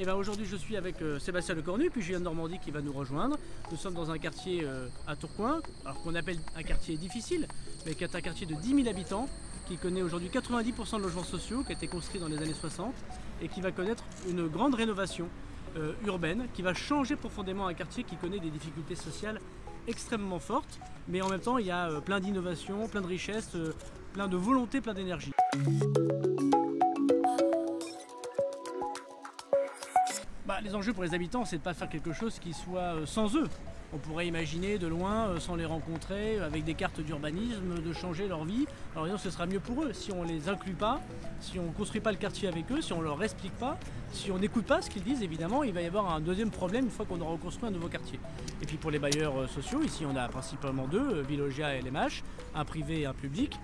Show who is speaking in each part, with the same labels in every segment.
Speaker 1: Et ben aujourd'hui je suis avec Sébastien Lecornu puis Julien de Normandie qui va nous rejoindre. Nous sommes dans un quartier à Tourcoing, alors qu'on appelle un quartier difficile, mais qui est un quartier de 10 000 habitants, qui connaît aujourd'hui 90% de logements sociaux, qui a été construit dans les années 60 et qui va connaître une grande rénovation urbaine, qui va changer profondément un quartier qui connaît des difficultés sociales extrêmement fortes, mais en même temps il y a plein d'innovations, plein de richesses, plein de volonté, plein d'énergie. Les enjeux pour les habitants, c'est de ne pas faire quelque chose qui soit sans eux. On pourrait imaginer de loin, sans les rencontrer, avec des cartes d'urbanisme, de changer leur vie. Alors disons, ce sera mieux pour eux si on ne les inclut pas, si on ne construit pas le quartier avec eux, si on ne leur explique pas, si on n'écoute pas ce qu'ils disent, évidemment, il va y avoir un deuxième problème une fois qu'on aura reconstruit un nouveau quartier. Et puis pour les bailleurs sociaux, ici on a principalement deux, Veolia et LMH, un privé et un public,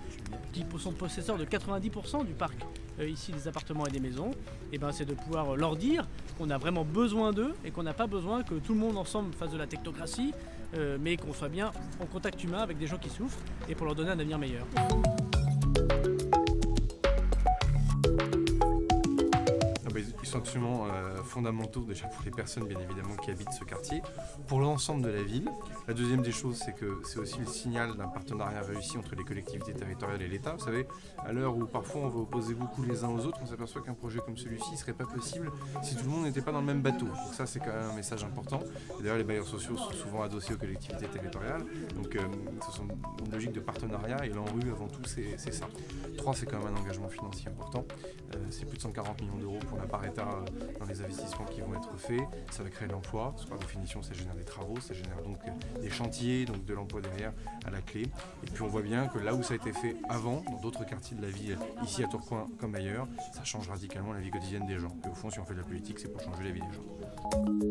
Speaker 1: qui sont possesseurs de 90% du parc, ici des appartements et des maisons. Et ben c'est de pouvoir leur dire qu'on a vraiment besoin d'eux et qu'on n'a pas besoin que tout le monde ensemble fasse de la technocratie, mais qu'on soit bien en contact humain avec des gens qui souffrent et pour leur donner un avenir meilleur.
Speaker 2: Ils sont absolument fondamentaux déjà pour les personnes bien évidemment qui habitent ce quartier, pour l'ensemble de la ville. La deuxième des choses, c'est que c'est aussi le signal d'un partenariat réussi entre les collectivités territoriales et l'État. Vous savez, à l'heure où parfois on va opposer beaucoup les uns aux autres, on s'aperçoit qu'un projet comme celui-ci ne serait pas possible si tout le monde n'était pas dans le même bateau. Donc ça c'est quand même un message important. Et d'ailleurs les bailleurs sociaux sont souvent adossés aux collectivités territoriales, donc ce sont une logique de partenariat et l'ANRU avant tout c'est ça. 3, c'est quand même un engagement financier important. C'est plus de 140 millions d'euros pour la part État dans les investissements qui vont être faits. Ça va créer de l'emploi, parce que par définition ça génère des travaux, ça génère donc des chantiers, donc de l'emploi derrière à la clé. Et puis on voit bien que là où ça a été fait avant, dans d'autres quartiers de la ville, ici à Tourcoing comme ailleurs, ça change radicalement la vie quotidienne des gens. Et au fond si on fait de la politique c'est pour changer la vie des gens.